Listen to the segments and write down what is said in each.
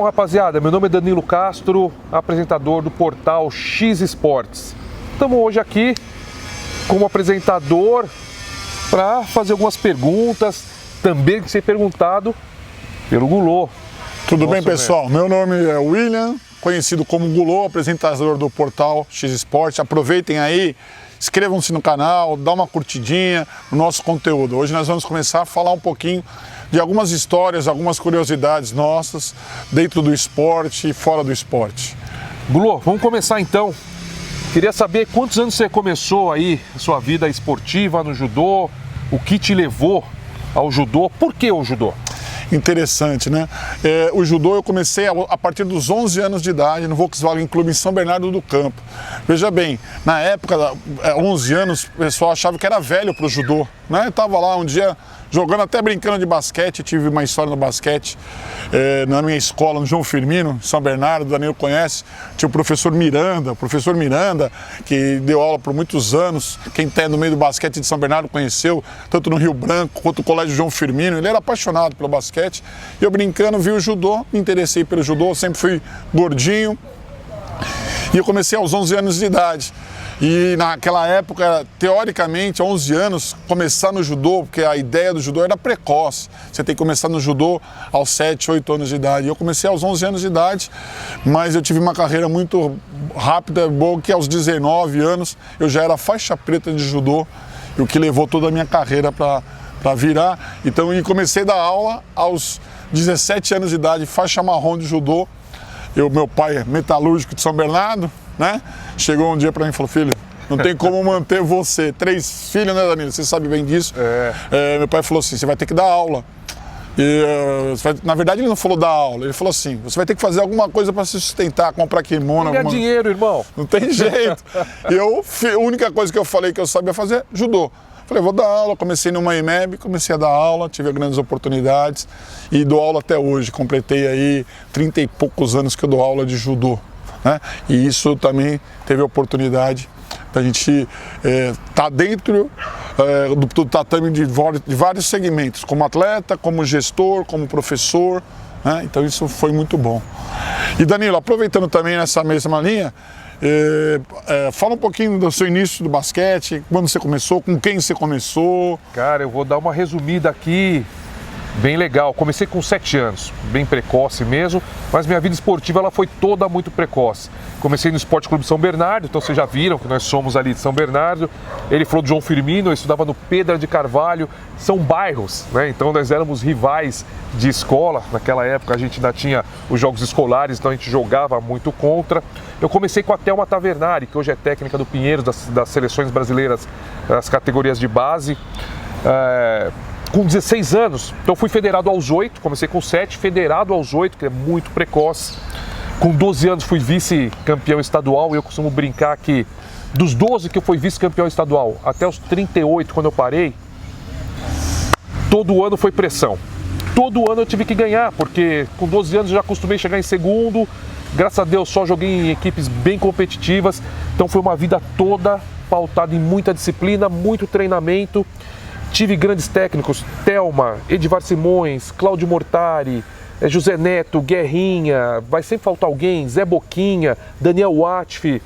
rapaziada, meu nome é Danilo Castro, apresentador do portal X Esportes. Estamos hoje aqui como apresentador para fazer algumas perguntas, também ser perguntado pelo Gulô. Tudo bem, pessoal? Meu nome é William, conhecido como Gulô, apresentador do portal X Esportes. Aproveitem aí, inscrevam-se no canal, dá uma curtidinha no nosso conteúdo. Hoje nós vamos começar a falar um pouquinho de algumas histórias, algumas curiosidades nossas dentro do esporte e fora do esporte. Gulô, vamos começar então. Queria saber quantos anos você começou aí a sua vida esportiva no judô, o que te levou ao judô, por que o judô? Interessante, né? O judô eu comecei a partir dos 11 anos de idade no Volkswagen Clube em São Bernardo do Campo. Veja bem, na época, 11 anos, o pessoal achava que era velho para o judô, né? Eu estava lá um dia jogando, até brincando de basquete, tive uma história no basquete na minha escola, no João Firmino, São Bernardo, o Danilo conhece, tinha o professor Miranda, que deu aula por muitos anos, quem está no meio do basquete de São Bernardo conheceu, tanto no Rio Branco quanto no Colégio João Firmino, ele era apaixonado pelo basquete, e eu brincando vi o judô, me interessei pelo judô, sempre fui gordinho, e eu comecei aos 11 anos de idade. E naquela época, teoricamente, 11 anos, começar no judô, porque a ideia do judô era precoce. Você tem que começar no judô aos 7, 8 anos de idade. Eu comecei aos 11 anos de idade, mas eu tive uma carreira muito rápida, boa, que aos 19 anos eu já era faixa preta de judô, o que levou toda a minha carreira para virar. Então, eu comecei a dar aula aos 17 anos de idade, faixa marrom de judô. Meu pai é metalúrgico de São Bernardo, né? Chegou um dia para mim e falou: filho, não tem como manter você. 3 filhos, né, Danilo? Você sabe bem disso. Meu pai falou assim: você vai ter que dar aula. Na verdade, ele não falou dar aula, ele falou assim: você vai ter que fazer alguma coisa para se sustentar, comprar kimono. Ganhar dinheiro, irmão. Não tem jeito. A única coisa que eu falei que eu sabia fazer, judô. Falei, vou dar aula, comecei numa IMEB, comecei a dar aula, tive grandes oportunidades e dou aula até hoje. Completei aí 30 e poucos anos que eu dou aula de judô, né? E isso também teve a oportunidade da gente estar dentro do tatame de vários segmentos, como atleta, como gestor, como professor, né? Então isso foi muito bom. E Danilo, aproveitando também nessa mesma linha, fala um pouquinho do seu início do basquete, quando você começou, com quem você começou. Cara, eu vou dar uma resumida aqui, bem legal. Comecei com 7 anos, bem precoce mesmo, mas minha vida esportiva ela foi toda muito precoce. Comecei no Esporte Clube São Bernardo, então vocês já viram que nós somos ali de São Bernardo. Ele falou do João Firmino, eu estudava no Pedra de Carvalho, são bairros, né? Então nós éramos rivais de escola. Naquela época a gente ainda tinha os jogos escolares, então a gente jogava muito contra. Eu comecei com a Thelma Tavernari, que hoje é técnica do Pinheiros, das seleções brasileiras, das categorias de base. Com 16 anos, então fui federado aos 8, comecei com 7, federado aos 8, que é muito precoce. Com 12 anos fui vice-campeão estadual e eu costumo brincar que dos 12 que eu fui vice-campeão estadual até os 38, quando eu parei, todo ano foi pressão. Todo ano eu tive que ganhar, porque com 12 anos eu já acostumei chegar em segundo, graças a Deus só joguei em equipes bem competitivas, então foi uma vida toda pautada em muita disciplina, muito treinamento. Tive grandes técnicos, Thelma, Edivar Simões, Cláudio Mortari, José Neto, Guerrinha, vai sempre faltar alguém, Zé Boquinha, Daniel Watf,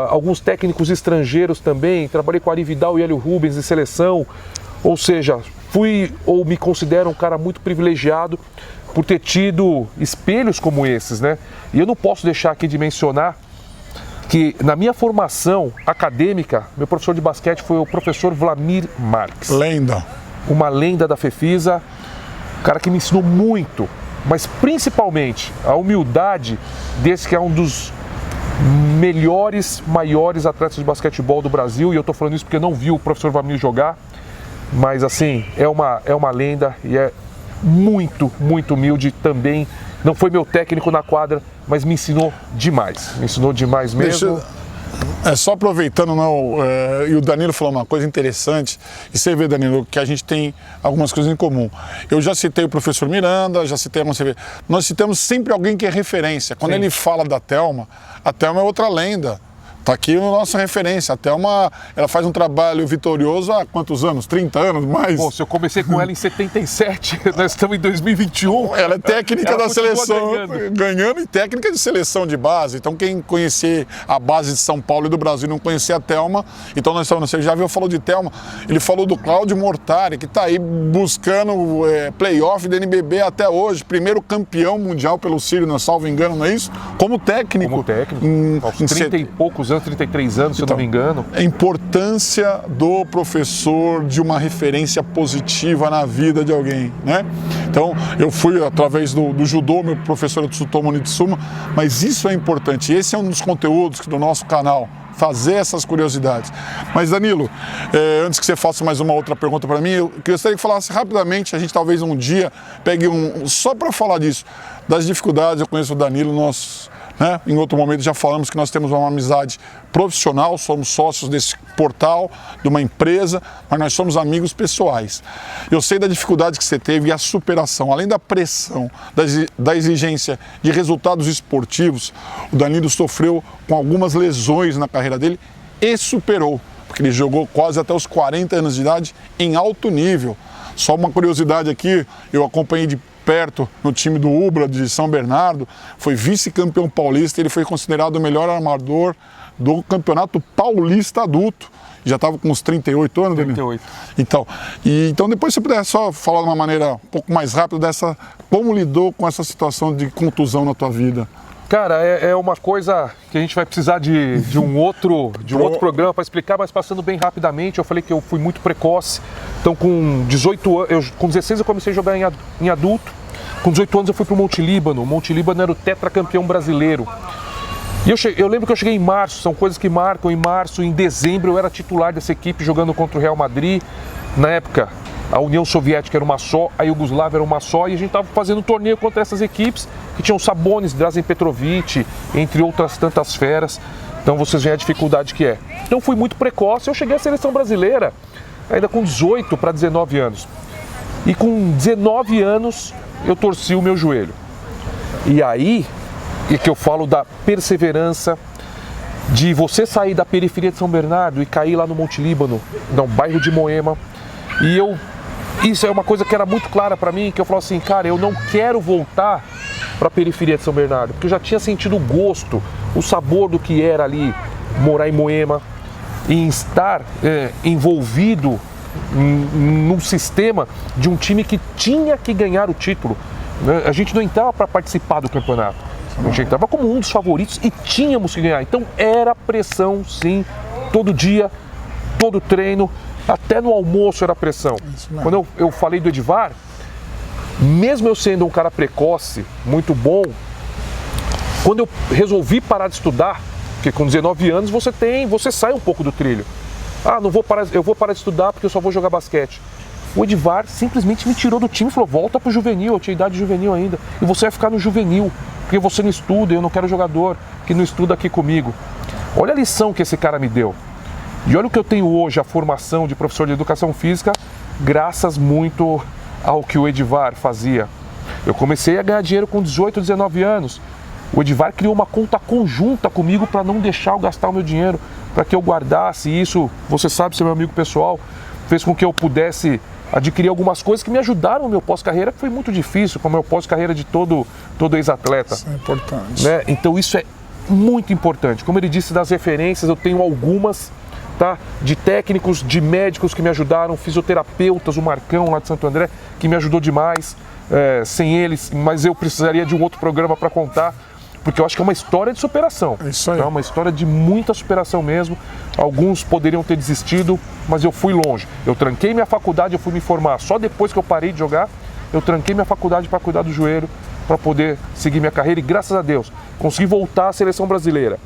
alguns técnicos estrangeiros também, trabalhei com Ari Vidal e Hélio Rubens em seleção, ou seja, fui ou me considero um cara muito privilegiado por ter tido espelhos como esses, né? E eu não posso deixar aqui de mencionar que na minha formação acadêmica, meu professor de basquete foi o professor Vlamir Marques. Lenda. Uma lenda da FEFISA, um cara que me ensinou muito, mas principalmente a humildade desse que é um dos maiores atletas de basquetebol do Brasil, e eu estou falando isso porque não vi o professor Vlamir jogar, mas assim, é uma lenda e é muito, muito humilde também. Não foi meu técnico na quadra, mas me ensinou demais mesmo. Só aproveitando, e o Danilo falou uma coisa interessante, e você vê, Danilo, que a gente tem algumas coisas em comum. Eu já citei o professor Miranda, já citei nós citamos sempre alguém que é referência. Quando Ele fala da Thelma, a Thelma é outra lenda. Tá aqui a nossa referência. Ela faz um trabalho vitorioso há quantos anos? 30 anos mais? Pô, se eu comecei com ela em 77, nós estamos em 2021. Ela é técnica da seleção, ganhando e técnica de seleção de base. Então, quem conhecer a base de São Paulo e do Brasil e não conhecer a Thelma, então você já viu, falou de Thelma, ele falou do Cláudio Mortari, que está aí buscando playoff da NBB até hoje, primeiro campeão mundial pelo Sírio, não salvo engano, não é isso? Como técnico. Como técnico. Aos 30 e poucos anos, 33 anos, se eu não me engano. A importância do professor de uma referência positiva na vida de alguém, né? Então, eu fui através do judô, meu professor é Tsutomu Nitsuma, mas isso é importante. Esse é um dos conteúdos do nosso canal, fazer essas curiosidades. Mas, Danilo, antes que você faça mais uma outra pergunta para mim, eu gostaria que falasse rapidamente, a gente talvez um dia pegue só para falar disso, das dificuldades. Eu conheço o Danilo, em outro momento já falamos que nós temos uma amizade profissional, somos sócios desse portal, de uma empresa, mas nós somos amigos pessoais. Eu sei da dificuldade que você teve e a superação, além da pressão, da exigência de resultados esportivos, o Danilo sofreu com algumas lesões na carreira dele e superou, porque ele jogou quase até os 40 anos de idade em alto nível. Só uma curiosidade aqui, eu acompanhei de perto no time do Ubra de São Bernardo, foi vice-campeão paulista, ele foi considerado o melhor armador do campeonato paulista adulto. Já estava com uns 38 anos, Danilo? 38. Então depois, se você puder só falar de uma maneira um pouco mais rápida como lidou com essa situação de contusão na tua vida. Cara, é uma coisa que a gente vai precisar de um outro programa para explicar, mas passando bem rapidamente, eu falei que eu fui muito precoce. Então, com 18 anos, com 16 eu comecei a jogar em adulto. Com 18 anos eu fui para o Monte Líbano. O Monte Líbano era o tetracampeão brasileiro. E eu lembro que eu cheguei em março, são coisas que marcam. Em março, em dezembro, eu era titular dessa equipe jogando contra o Real Madrid. Na época, a União Soviética era uma só, a Iugoslávia era uma só, e a gente estava fazendo um torneio contra essas equipes que tinham Sabonis, Drazen Petrovic, entre outras tantas feras. Então vocês veem a dificuldade que é. Então fui muito precoce, eu cheguei à seleção brasileira ainda com 18 para 19 anos. E com 19 anos eu torci o meu joelho. E aí é que eu falo da perseverança, de você sair da periferia de São Bernardo e cair lá no Monte Líbano, no bairro de Moema. E isso é uma coisa que era muito clara para mim, que eu falo assim, cara, eu não quero voltar para a periferia de São Bernardo, porque eu já tinha sentido o gosto, o sabor do que era ali morar em Moema, e estar envolvido num sistema de um time que tinha que ganhar o título. A gente não entrava para participar do campeonato, a gente entrava como um dos favoritos e tínhamos que ganhar. Então era pressão, sim, todo dia, todo treino. Até no almoço era pressão. Quando eu falei do Edivar, mesmo eu sendo um cara precoce, muito bom, quando eu resolvi parar de estudar, porque com 19 anos você sai um pouco do trilho. Eu vou parar de estudar porque eu só vou jogar basquete. O Edivar simplesmente me tirou do time e falou, volta pro juvenil, eu tinha idade juvenil ainda, e você vai ficar no juvenil, porque você não estuda, eu não quero jogador que não estuda aqui comigo. Olha a lição que esse cara me deu. E olha o que eu tenho hoje, a formação de professor de educação física, graças muito ao que o Edivar fazia. Eu comecei a ganhar dinheiro com 18, 19 anos. O Edivar criou uma conta conjunta comigo para não deixar eu gastar o meu dinheiro, para que eu guardasse isso. Você sabe, ser meu amigo pessoal, fez com que eu pudesse adquirir algumas coisas que me ajudaram no meu pós-carreira, que foi muito difícil, como é o pós-carreira de todo ex-atleta. Isso é importante. Né? Então isso é muito importante. Como ele disse, das referências, eu tenho algumas, tá? De técnicos, de médicos que me ajudaram, fisioterapeutas, o Marcão lá de Santo André, que me ajudou demais, sem eles, mas eu precisaria de um outro programa para contar, porque eu acho que é uma história de superação. Isso aí. É uma história de muita superação mesmo. Alguns poderiam ter desistido, mas eu fui longe. Eu tranquei minha faculdade, eu fui me formar só depois que eu parei de jogar. Eu tranquei minha faculdade para cuidar do joelho, para poder seguir minha carreira, e graças a Deus consegui voltar à seleção brasileira.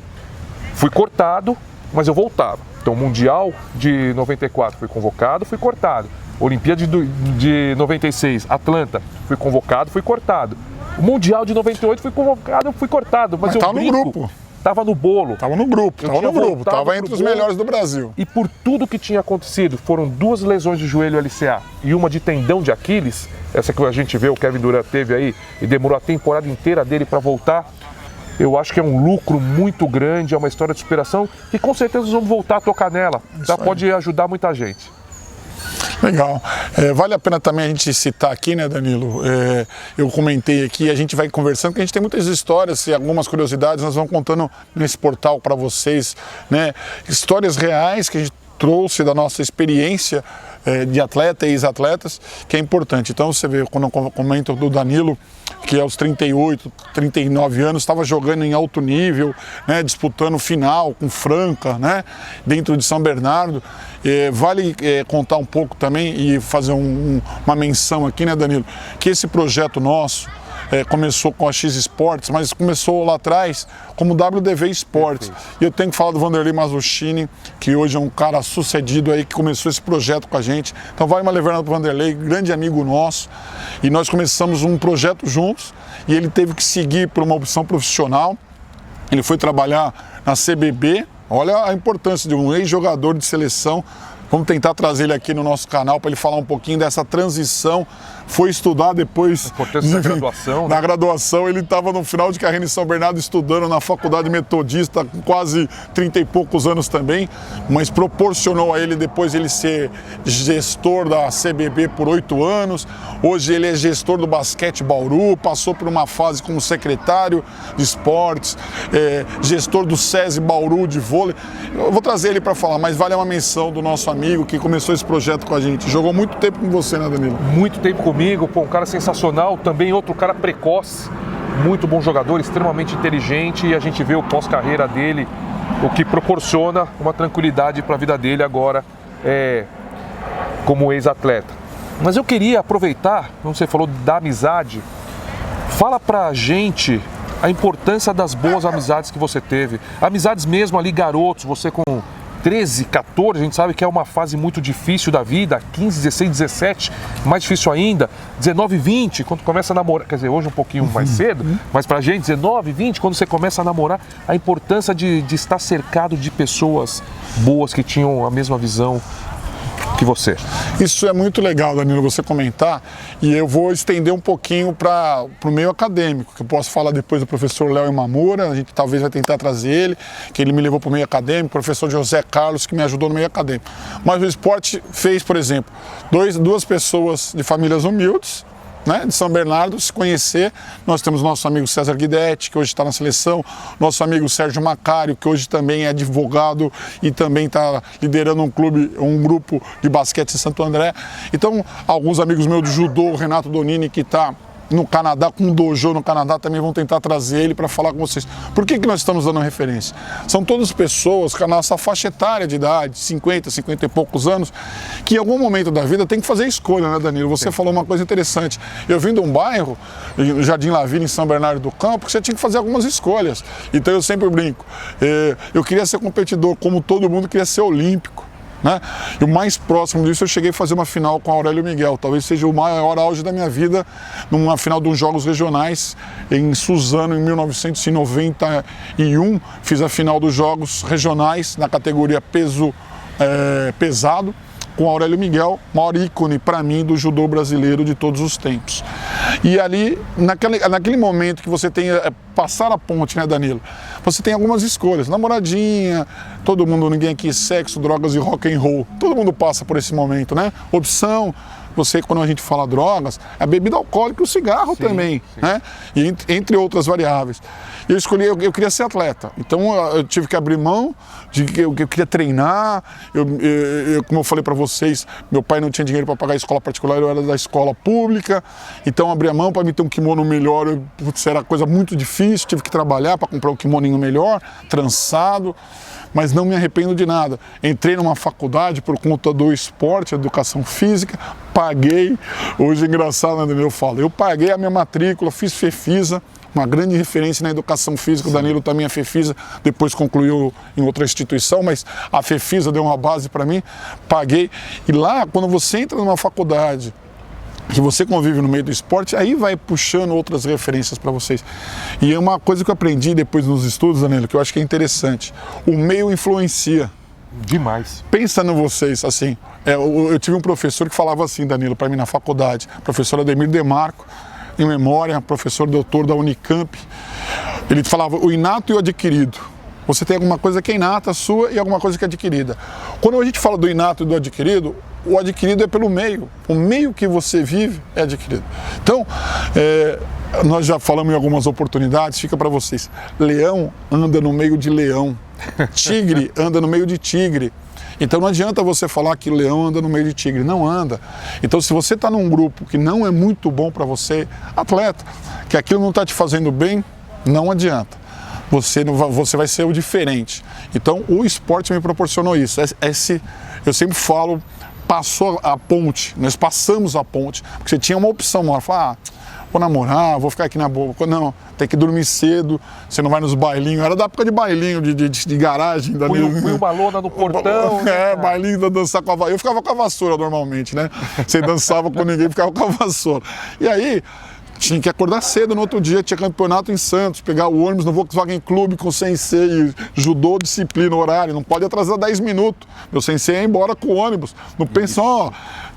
Fui cortado, mas eu voltava. Então, Mundial de 94 fui convocado, fui cortado. Olimpíada de 96, Atlanta, fui convocado, fui cortado. O Mundial de 98 fui convocado, fui cortado. Mas eu tava no grupo. Tava no bolo. Tava no grupo, tava entre os melhores do Brasil. E por tudo que tinha acontecido, foram 2 lesões de joelho LCA e uma de tendão de Aquiles, essa que a gente vê, o Kevin Durant teve aí, e demorou a temporada inteira dele para voltar. eu acho que é um lucro muito grande, é uma história de superação e com certeza nós vamos voltar a tocar nela. Já pode ajudar muita gente. Legal. Vale a pena também a gente citar aqui, né, Danilo? Eu comentei aqui, a gente vai conversando, porque a gente tem muitas histórias e algumas curiosidades, nós vamos contando nesse portal para vocês, né? Histórias reais que a gente trouxe da nossa experiência de atleta e ex-atletas, que é importante. Então você vê, quando eu comento do Danilo, que aos 38, 39 anos estava jogando em alto nível, né, disputando final com Franca, né, dentro de São Bernardo. Vale contar um pouco também e fazer uma menção aqui, né, Danilo, que esse projeto nosso começou com a X Sports, mas começou lá atrás como WDV Sports. E eu tenho que falar do Vanderlei Mazzuccini, que hoje é um cara sucedido aí, que começou esse projeto com a gente. Então vale uma levada para o Vanderlei, grande amigo nosso. E nós começamos um projeto juntos e ele teve que seguir por uma opção profissional. Ele foi trabalhar na CBB. Olha a importância de um ex-jogador de seleção. Vamos tentar trazer ele aqui no nosso canal para ele falar um pouquinho dessa transição. Foi estudar depois. A importância da graduação. Na graduação, ele estava no final de carreira em São Bernardo estudando na faculdade metodista, com quase 30 e poucos anos também, mas proporcionou a ele depois ele ser gestor da CBB por 8 anos. Hoje ele é gestor do basquete Bauru, passou por uma fase como secretário de esportes, gestor do SESI Bauru de vôlei. Eu vou trazer ele para falar, mas vale uma menção do nosso amigo que começou esse projeto com a gente. Jogou muito tempo com você, né, Danilo? Muito tempo comigo, pô, um cara sensacional, também outro cara precoce, muito bom jogador, extremamente inteligente, e a gente vê o pós-carreira dele, o que proporciona uma tranquilidade para a vida dele agora como ex-atleta. Mas eu queria aproveitar, como você falou da amizade, fala pra gente a importância das boas amizades que você teve, amizades mesmo ali, garotos, você com 13, 14, a gente sabe que é uma fase muito difícil da vida, 15, 16, 17, mais difícil ainda, 19, 20, quando começa a namorar, quer dizer, hoje um pouquinho mais cedo, mas pra gente, 19, 20, quando você começa a namorar, a importância de estar cercado de pessoas boas que tinham a mesma visão que você. Isso é muito legal, Danilo, você comentar, e eu vou estender um pouquinho para o meio acadêmico, que eu posso falar depois do professor Léo Imamura, a gente talvez vai tentar trazer ele, que ele me levou para o meio acadêmico, o professor José Carlos, que me ajudou no meio acadêmico. Mas o esporte fez, por exemplo, duas pessoas de famílias humildes, né, de São Bernardo, se conhecer. Nós temos nosso amigo César Guidetti, que hoje está na seleção, nosso amigo Sérgio Macário, que hoje também é advogado e também está liderando um grupo de basquete em Santo André. Então, alguns amigos meus do judô, o Renato Donini, que está no Canadá, com um dojo no Canadá, também vão tentar trazer ele para falar com vocês. Por que nós estamos dando referência? São todas pessoas com a nossa faixa etária de idade, 50, 50 e poucos anos, que em algum momento da vida tem que fazer escolha, né, Danilo? Você falou uma coisa interessante. Eu vim de um bairro, Jardim Lavina, em São Bernardo do Campo, que você tinha que fazer algumas escolhas. Então eu sempre brinco. Eu queria ser competidor, como todo mundo queria ser olímpico, né? E o mais próximo disso, eu cheguei a fazer uma final com a Aurélio Miguel, talvez seja o maior auge da minha vida, numa final de uns Jogos Regionais em Suzano, em 1991, fiz a final dos Jogos Regionais na categoria peso pesado, com o Aurélio Miguel, maior ícone para mim do judô brasileiro de todos os tempos. E ali, naquele momento que você tem passar a ponte, né, Danilo? Você tem algumas escolhas, namoradinha, todo mundo, ninguém aqui, sexo, drogas e rock and roll. Todo mundo passa por esse momento, né? Opção, você, quando a gente fala drogas, a bebida alcoólica e o cigarro também, sim, né? E entre outras variáveis. Eu escolhi, eu queria ser atleta, então eu tive que abrir mão de que eu queria treinar. Como eu falei para vocês, meu pai não tinha dinheiro para pagar a escola particular, eu era da escola pública, então abri a mão para me ter um kimono melhor. Era coisa muito difícil, tive que trabalhar para comprar um kimoninho melhor, trançado, mas não me arrependo de nada. Entrei numa faculdade por conta do esporte, educação física, paguei. Hoje é engraçado, né, eu falo, eu paguei a minha matrícula, fiz FEFISA, uma grande referência na educação física. O Danilo também é FEFISA, depois concluiu em outra instituição, mas a FEFISA deu uma base para mim, paguei. E lá, quando você entra numa faculdade, que você convive no meio do esporte, aí vai puxando outras referências para vocês. E é uma coisa que eu aprendi depois nos estudos, Danilo, que eu acho que é interessante. O meio influencia. Demais. Pensa no vocês, assim, eu tive um professor que falava assim, Danilo, para mim na faculdade, professor Ademir Demarco, em memória, professor doutor da Unicamp. Ele falava o inato e o adquirido. Você tem alguma coisa que é inata, sua, e alguma coisa que é adquirida. Quando a gente fala do inato e do adquirido, o adquirido é pelo meio. O meio que você vive é adquirido. Então, nós já falamos em algumas oportunidades, fica para vocês. Leão anda no meio de leão. Tigre anda no meio de tigre. Então não adianta você falar que leão anda no meio de tigre, não anda. Então se você está num grupo que não é muito bom para você, atleta, que aquilo não está te fazendo bem, não adianta. Você vai ser o diferente. Então o esporte me proporcionou isso. Eu sempre falo, passou a ponte, nós passamos a ponte, porque você tinha uma opção, uma falar, vou namorar, vou ficar aqui na boa. Não, tem que dormir cedo, você não vai nos bailinhos. Era da época de bailinho, de garagem. Põe uma lona no portão. Bailinho, dançar com a vassoura. Eu ficava com a vassoura normalmente, né? Você dançava com ninguém, ficava com a vassoura. E aí, tinha que acordar cedo no outro dia, tinha campeonato em Santos, pegar o ônibus no Volkswagen Clube com o sensei, judô, disciplina, horário, não pode atrasar 10 minutos. Meu sensei ia embora com o ônibus. Não pensa,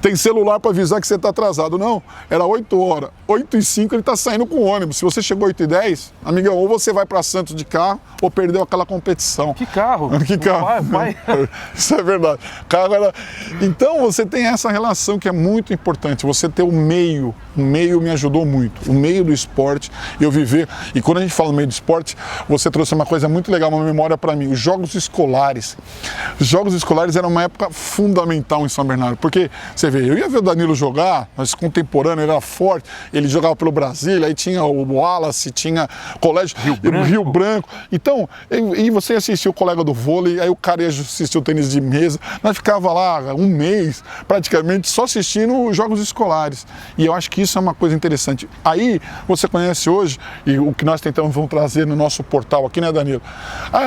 tem celular para avisar que você está atrasado. Não, era 8 horas. 8h05 ele está saindo com o ônibus. Se você chegou 8h10, amigão, ou você vai para Santos de carro ou perdeu aquela competição. Que carro? Que carro? Vai. Isso é verdade. Carro era... Então você tem essa relação que é muito importante. Você ter o meio me ajudou muito. O meio do esporte, eu viver. E quando a gente fala no meio do esporte, você trouxe uma coisa muito legal, uma memória para mim. Os jogos escolares. Os jogos escolares eram uma época fundamental em São Bernardo. Porque, você vê, eu ia ver o Danilo jogar, mas contemporâneo, ele era forte, ele jogava pelo Brasília, aí tinha o Wallace, tinha colégio Rio Branco. Então, e você assistia o colega do vôlei, aí o cara ia assistir o tênis de mesa. Nós ficava lá um mês, praticamente, só assistindo os jogos escolares. E eu acho que isso é uma coisa interessante. Aí você conhece hoje, e o que nós vamos trazer no nosso portal aqui, né, Danilo?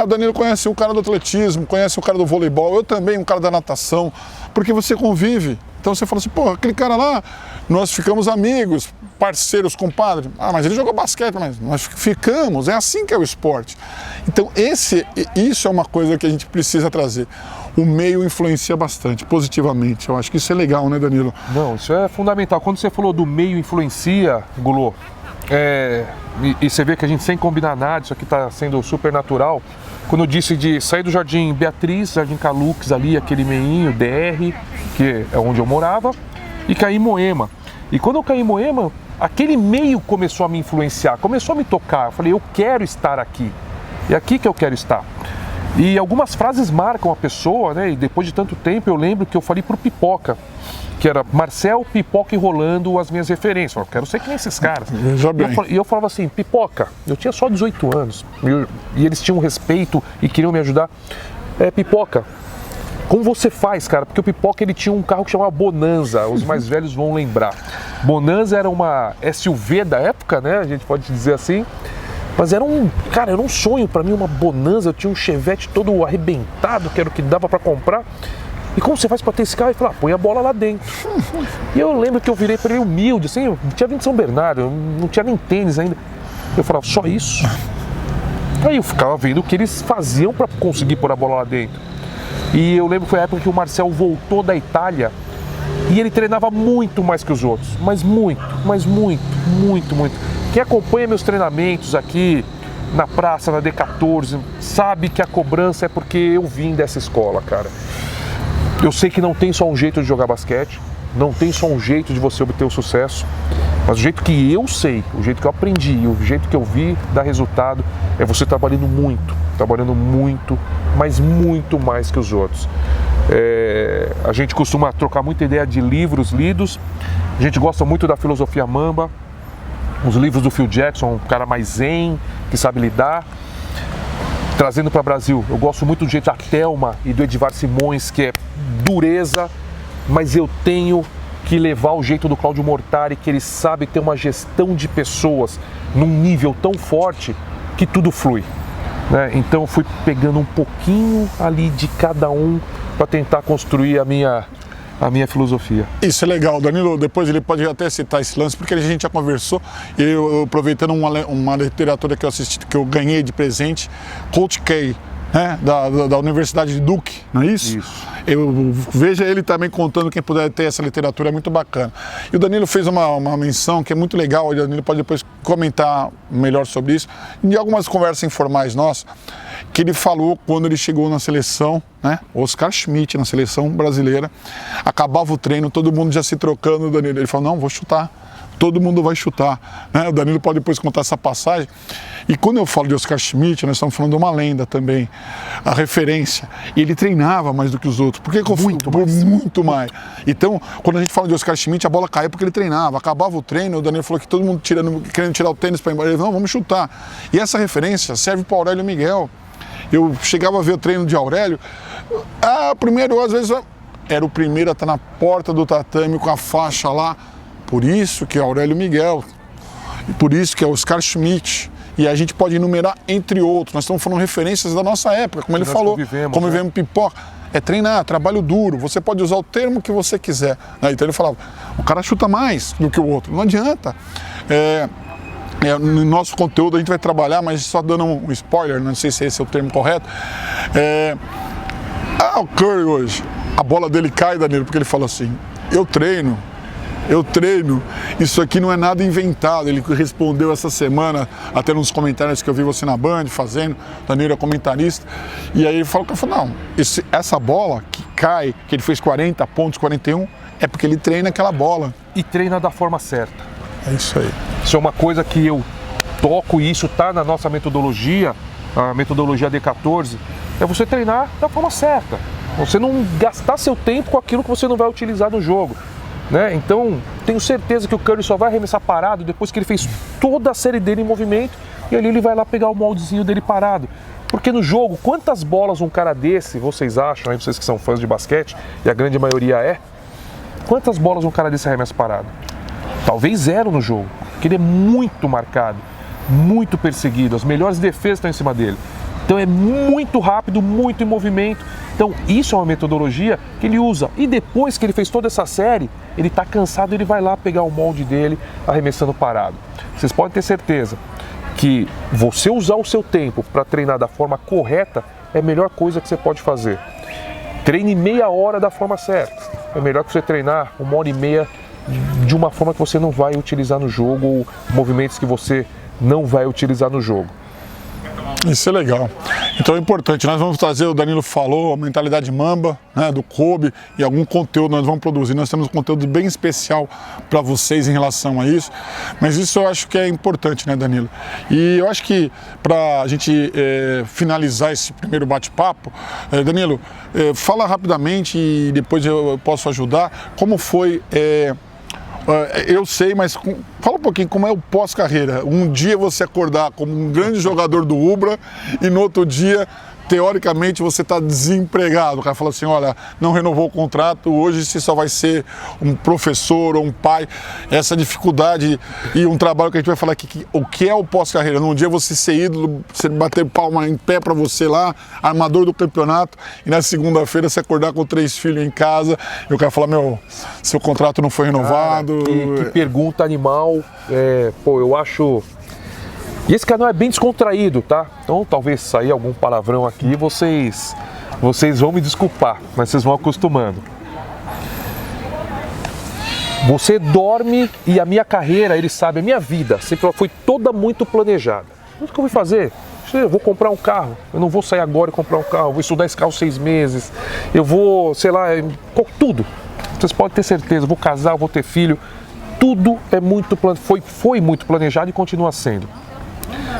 O Danilo conhece o cara do atletismo, conhece o cara do voleibol, eu também, um cara da natação, porque você convive. Então você fala assim, pô, aquele cara lá, nós ficamos amigos, parceiros, compadres. Mas ele jogou basquete, mas nós ficamos, é assim que é o esporte. Então isso é uma coisa que a gente precisa trazer. O meio influencia bastante, positivamente. Eu acho que isso é legal, né, Danilo? Não, isso é fundamental. Quando você falou do meio influencia, Gulô, e você vê que a gente sem combinar nada, isso aqui está sendo super natural. Quando eu disse de sair do Jardim Beatriz, Jardim Calux ali, aquele meinho, DR, que é onde eu morava, e caí em Moema. E quando eu caí em Moema, aquele meio começou a me influenciar, começou a me tocar. Eu falei, eu quero estar aqui. É aqui que eu quero estar. E algumas frases marcam a pessoa, né? E depois de tanto tempo eu lembro que eu falei pro Pipoca, que era Marcel, Pipoca e Rolando, as minhas referências. Eu quero ser que nem esses caras. E eu falava assim, Pipoca, eu tinha só 18 anos, e eles tinham respeito e queriam me ajudar. Pipoca, como você faz, cara? Porque o Pipoca, ele tinha um carro que chamava Bonanza, os mais velhos vão lembrar. Bonanza era uma SUV da época, né? A gente pode dizer assim. Mas era um sonho pra mim, uma Bonanza. Eu tinha um Chevette todo arrebentado, que era o que dava pra comprar. E como você faz pra ter esse carro? Ele falou, põe a bola lá dentro. E eu lembro que eu virei pra ele humilde, assim, eu tinha vindo de São Bernardo, eu não tinha nem tênis ainda. Eu falava, só isso? Aí eu ficava vendo o que eles faziam pra conseguir pôr a bola lá dentro. E eu lembro que foi a época que o Marcel voltou da Itália e ele treinava muito mais que os outros. Mas muito. Quem acompanha meus treinamentos aqui na praça, na D14, sabe que a cobrança é porque eu vim dessa escola, cara. Eu sei que não tem só um jeito de jogar basquete, não tem só um jeito de você obter o sucesso, mas o jeito que eu sei, o jeito que eu aprendi, o jeito que eu vi dar resultado é você trabalhando muito, mas muito mais que os outros. A gente costuma trocar muita ideia de livros lidos, a gente gosta muito da filosofia Mamba, os livros do Phil Jackson, um cara mais zen, que sabe lidar. Trazendo para o Brasil, eu gosto muito do jeito da Thelma e do Edivar Simões, que é dureza, mas eu tenho que levar o jeito do Cláudio Mortari, que ele sabe ter uma gestão de pessoas num nível tão forte que tudo flui, né? Então eu fui pegando um pouquinho ali de cada um para tentar construir a minha filosofia. Isso é legal, Danilo, depois ele pode até citar esse lance, porque a gente já conversou, e eu aproveitando uma literatura que eu assisti, que eu ganhei de presente, Coach K, né, da Universidade de Duke, não é isso? Isso. Veja ele também contando, quem puder ter essa literatura, é muito bacana. E o Danilo fez uma menção que é muito legal, o Danilo pode depois comentar melhor sobre isso, em algumas conversas informais nossas, que ele falou quando ele chegou na seleção, né, Oscar Schmidt, na seleção brasileira, acabava o treino, todo mundo já se trocando, o Danilo, ele falou, não, vou chutar. Todo mundo vai chutar, né? O Danilo pode depois contar essa passagem. E quando eu falo de Oscar Schmidt, nós estamos falando de uma lenda também, a referência. E ele treinava mais do que os outros. Por que eu muito mais? Então, quando a gente fala de Oscar Schmidt, a bola caía porque ele treinava. Acabava o treino, o Danilo falou que todo mundo querendo tirar o tênis para ir embora. Ele falou, não, vamos chutar. E essa referência serve para Aurélio Miguel. Eu chegava a ver o treino de Aurélio. Primeiro, às vezes, era o primeiro a estar na porta do tatame com a faixa lá. Por isso que é Aurélio Miguel, e por isso que é Oscar Schmidt, e a gente pode enumerar entre outros. Nós estamos falando referências da nossa época, como ele falou, convivemos pipoca. É treinar, trabalho duro, você pode usar o termo que você quiser. Então ele falava, o cara chuta mais do que o outro, não adianta. No nosso conteúdo a gente vai trabalhar, mas só dando um spoiler, não sei se esse é o termo correto. O Curry hoje, a bola dele cai, Danilo, porque ele falou assim, eu treino, isso aqui não é nada inventado. Ele respondeu essa semana, até nos comentários que eu vi você na Band fazendo, o Danilo é comentarista, e aí ele falou, não, essa bola que cai, que ele fez 40 pontos, 41, é porque ele treina aquela bola. E treina da forma certa. É isso aí. Isso é uma coisa que eu toco e isso está na nossa metodologia, a metodologia D14, é você treinar da forma certa. Você não gastar seu tempo com aquilo que você não vai utilizar no jogo. Né? Então, tenho certeza que o Curry só vai arremessar parado depois que ele fez toda a série dele em movimento e ali ele vai lá pegar o moldezinho dele parado. Porque no jogo, quantas bolas um cara desse, vocês acham, aí vocês que são fãs de basquete, e a grande maioria quantas bolas um cara desse arremessa parado? Talvez 0 no jogo, porque ele é muito marcado, muito perseguido, as melhores defesas estão em cima dele. Então é muito rápido, muito em movimento. Então isso é uma metodologia que ele usa. E depois que ele fez toda essa série, ele está cansado, ele vai lá pegar o molde dele arremessando parado. Vocês podem ter certeza que você usar o seu tempo para treinar da forma correta é a melhor coisa que você pode fazer. Treine meia hora da forma certa. É melhor que você treinar 1h30 de uma forma que você não vai utilizar no jogo ou movimentos que você não vai utilizar no jogo. Isso é legal. Então é importante, nós vamos trazer, o Danilo falou, a mentalidade Mamba, né, do Kobe, e algum conteúdo nós vamos produzir. Nós temos um conteúdo bem especial para vocês em relação a isso, mas isso eu acho que é importante, né, Danilo? E eu acho que para a gente finalizar esse primeiro bate-papo, Danilo, fala rapidamente e depois eu posso ajudar, como foi... eu sei, mas fala um pouquinho como é o pós-carreira. Um dia você acordar como um grande jogador do Ubra e no outro dia, teoricamente, você está desempregado. O cara fala assim, olha, não renovou o contrato, hoje você só vai ser um professor ou um pai. Essa dificuldade e um trabalho que a gente vai falar aqui, o que é o pós-carreira? Num dia você ser ídolo, você bater palma em pé para você lá, armador do campeonato, e na segunda-feira você acordar com 3 filhos em casa e o cara fala, seu contrato não foi renovado. Cara, que pergunta animal. Eu acho... E esse canal é bem descontraído, tá? Então talvez sair algum palavrão aqui, vocês vão me desculpar, mas vocês vão acostumando. Você dorme e a minha carreira, ele sabe, a minha vida sempre foi toda muito planejada. O que eu vou fazer? Eu vou comprar um carro, eu não vou sair agora e comprar um carro, eu vou estudar esse carro 6 meses, eu vou, sei lá, tudo. Vocês podem ter certeza, eu vou casar, eu vou ter filho, tudo é muito foi muito planejado e continua sendo.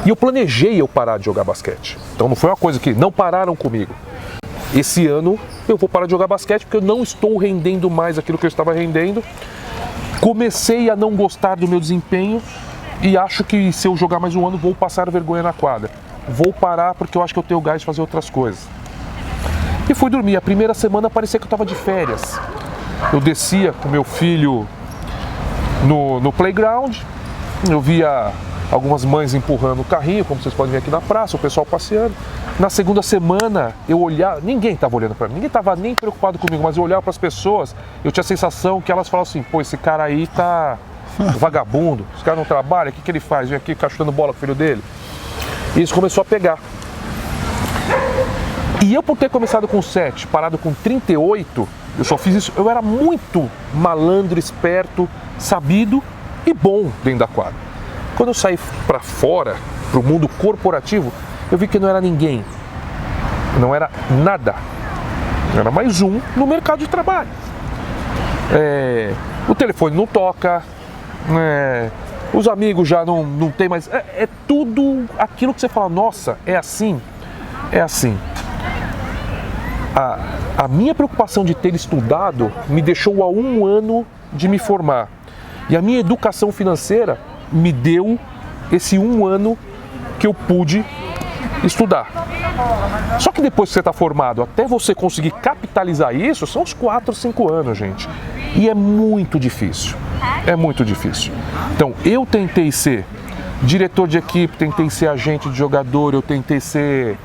E eu planejei eu parar de jogar basquete. Então não foi uma coisa que não pararam comigo. Esse ano eu vou parar de jogar basquete porque eu não estou rendendo mais aquilo que eu estava rendendo. Comecei a não gostar do meu desempenho e acho que se eu jogar mais um ano vou passar vergonha na quadra. Vou parar porque eu acho que eu tenho gás de fazer outras coisas. E fui dormir. A primeira semana parecia que eu estava de férias. Eu descia com meu filho no playground, eu via algumas mães empurrando o carrinho, como vocês podem ver aqui na praça, o pessoal passeando. Na segunda semana, eu olhava, ninguém estava olhando para mim, ninguém estava nem preocupado comigo, mas eu olhava para as pessoas, eu tinha a sensação que elas falavam assim, pô, esse cara aí tá vagabundo, esse cara não trabalha, o que ele faz? Vem aqui ficar chutando bola com o filho dele. E isso começou a pegar. E eu, por ter começado com 7, parado com 38, eu só fiz isso, eu era muito malandro, esperto, sabido e bom dentro da quadra. Quando eu saí para fora, para o mundo corporativo, eu vi que não era ninguém, não era nada, era mais um no mercado de trabalho. O telefone não toca, os amigos já não tem mais, é tudo aquilo que você fala, nossa, é assim. A minha preocupação de ter estudado me deixou a 1 ano de me formar. E a minha educação financeira me deu esse 1 ano que eu pude estudar. Só que depois que você está formado, até você conseguir capitalizar isso, são uns 4, 5 anos, gente. E é muito difícil. É muito difícil. Então, eu tentei ser diretor de equipe, tentei ser agente de jogador, eu tentei ser...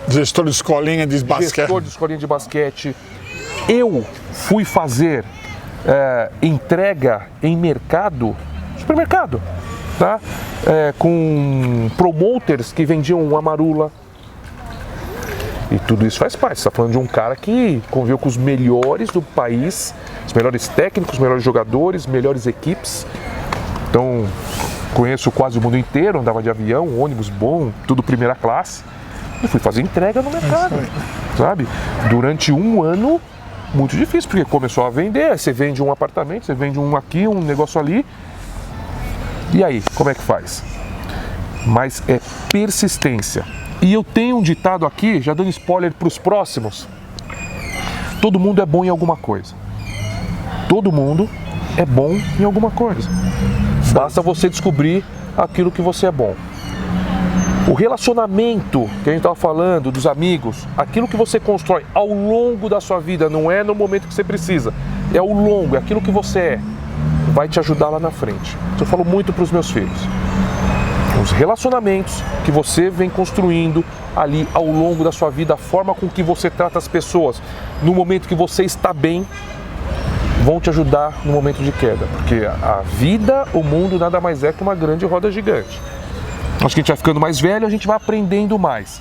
gestor de escolinha de basquete. Gestor de escolinha de basquete. Eu fui fazer entrega em mercado, supermercado, tá? Com promoters que vendiam uma marula. E tudo isso faz parte. Você está falando de um cara que conviveu com os melhores do país, os melhores técnicos, os melhores jogadores, melhores equipes. Então, conheço quase o mundo inteiro, andava de avião, ônibus bom, tudo primeira classe. E fui fazer entrega no mercado, sabe? Durante 1 ano, muito difícil, porque começou a vender, aí você vende um apartamento, você vende um aqui, um negócio ali. E aí, como é que faz? Mas é persistência. E eu tenho um ditado aqui, já dando spoiler para os próximos. Todo mundo é bom em alguma coisa. Todo mundo é bom em alguma coisa. Basta você descobrir aquilo que você é bom. O relacionamento que a gente estava falando, dos amigos, aquilo que você constrói ao longo da sua vida, não é no momento que você precisa, é ao longo, é aquilo que você é, vai te ajudar lá na frente. Isso eu falo muito para os meus filhos. Os relacionamentos que você vem construindo ali ao longo da sua vida, a forma com que você trata as pessoas, no momento que você está bem, vão te ajudar no momento de queda. Porque a vida, o mundo, nada mais é que uma grande roda gigante. Acho que a gente vai ficando mais velho, a gente vai aprendendo mais.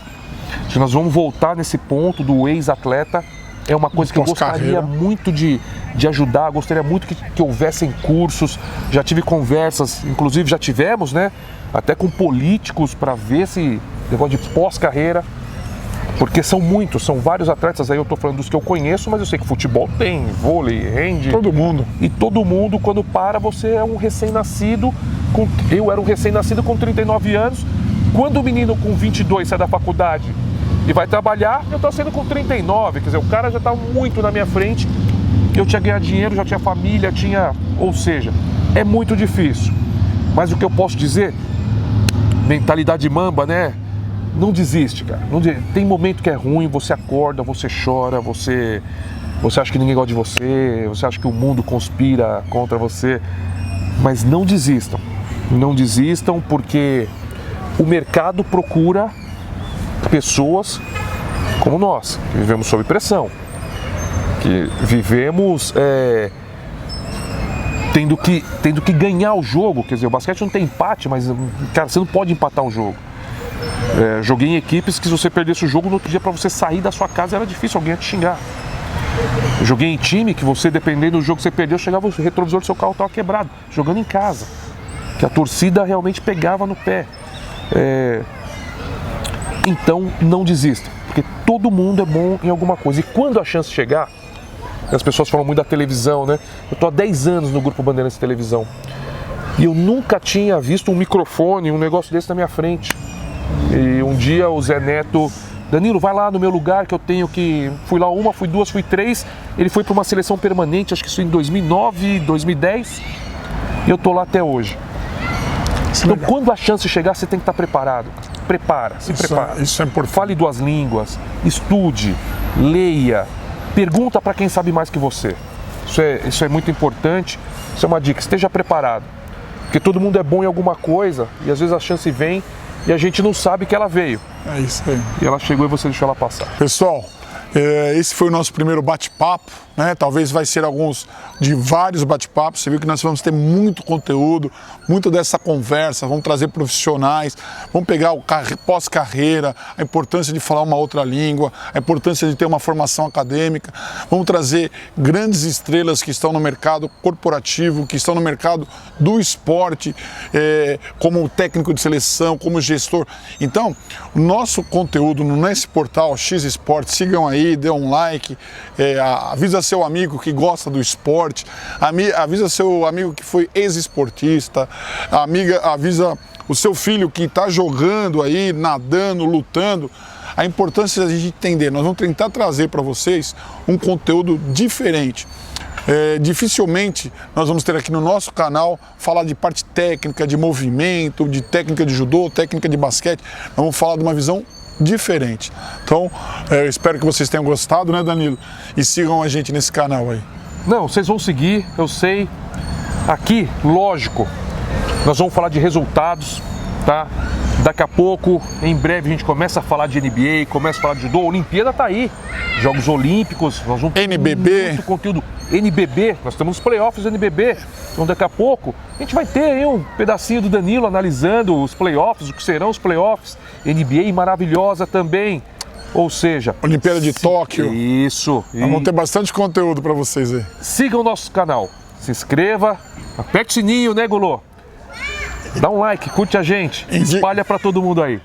Acho que nós vamos voltar nesse ponto do ex-atleta. É uma coisa que eu gostaria muito de ajudar, gostaria muito que houvessem cursos. Já tive conversas, inclusive já tivemos, né? Até com políticos para ver esse negócio de pós-carreira. Porque são muitos, são vários atletas, aí eu estou falando dos que eu conheço, mas eu sei que futebol tem, vôlei, rende. Todo mundo. E todo mundo, quando para, você é um recém-nascido. Eu era um recém-nascido com 39 anos. Quando o menino com 22 sai da faculdade e vai trabalhar, eu estou saindo com 39. Quer dizer, o cara já está muito na minha frente. Eu tinha ganhado dinheiro, já tinha família, Ou seja, é muito difícil. Mas o que eu posso dizer, mentalidade mamba, né? Não desiste, cara. Tem momento que é ruim, você acorda, você chora, você acha que ninguém gosta de você, você acha que o mundo conspira contra você. Mas não desistam. Não desistam, porque o mercado procura pessoas como nós, que vivemos sob pressão, que vivemos tendo que ganhar o jogo. Quer dizer, o basquete não tem empate, mas, cara, você não pode empatar um jogo. Joguei em equipes que, se você perdesse o jogo, no outro dia, para você sair da sua casa era difícil, alguém ia te xingar. Eu joguei em time que você, dependendo do jogo que você perdeu, chegava, o retrovisor do seu carro estava quebrado, jogando em casa, que a torcida realmente pegava no pé. Então, não desista, porque todo mundo é bom em alguma coisa. E quando a chance chegar, as pessoas falam muito da televisão, né? Eu estou há 10 anos no Grupo Bandeirantes de Televisão e eu nunca tinha visto um microfone, um negócio desse na minha frente. E um dia o Zé Neto: Danilo, vai lá no meu lugar que eu tenho que... Fui lá 1, fui 2, fui 3. Ele foi para uma seleção permanente, acho que isso em 2009, 2010. E eu tô lá até hoje. Então, quando a chance chegar, você tem que estar preparado. Prepara. Isso é importante. Fale 2 línguas, estude, leia, pergunta para quem sabe mais que você. Isso é muito importante, isso é uma dica, esteja preparado. Porque todo mundo é bom em alguma coisa e às vezes a chance vem e a gente não sabe que ela veio. É isso aí. E ela chegou e você deixou ela passar. Pessoal, Esse foi o nosso primeiro bate-papo, né? Talvez vai ser alguns de vários bate-papos. Você viu que nós vamos ter muito conteúdo, muito dessa conversa, vamos trazer profissionais, vamos pegar o pós-carreira, a importância de falar uma outra língua, a importância de ter uma formação acadêmica, vamos trazer grandes estrelas que estão no mercado corporativo, que estão no mercado do esporte, como técnico de seleção, como gestor. Então, o nosso conteúdo nesse portal X Esportes, sigam aí, dê um like, avisa seu amigo que gosta do esporte, avisa seu amigo que foi ex-esportista, avisa o seu filho que está jogando aí, nadando, lutando. A importância de a gente entender, nós vamos tentar trazer para vocês um conteúdo diferente. Dificilmente nós vamos ter aqui no nosso canal falar de parte técnica, de movimento, de técnica de judô, técnica de basquete. Nós vamos falar de uma visão diferente. Então, eu espero que vocês tenham gostado, né, Danilo? E sigam a gente nesse canal aí. Não, vocês vão seguir, eu sei. Aqui, lógico, nós vamos falar de resultados, tá? Daqui a pouco, em breve, a gente começa a falar de NBA, começa a falar de judô. A Olimpíada tá aí. Jogos Olímpicos, nós vamos ter NBB. muito conteúdo. NBB, nós temos os playoffs do NBB. Então, daqui a pouco, a gente vai ter aí um pedacinho do Danilo analisando os playoffs, o que serão os playoffs. NBA maravilhosa também. Ou seja... Olimpíada de Tóquio. Isso. Nós vamos ter bastante conteúdo para vocês aí. Sigam o nosso canal. Se inscreva. Aperte o sininho, né, Golô? Dá um like, curte a gente. Espalha para todo mundo aí.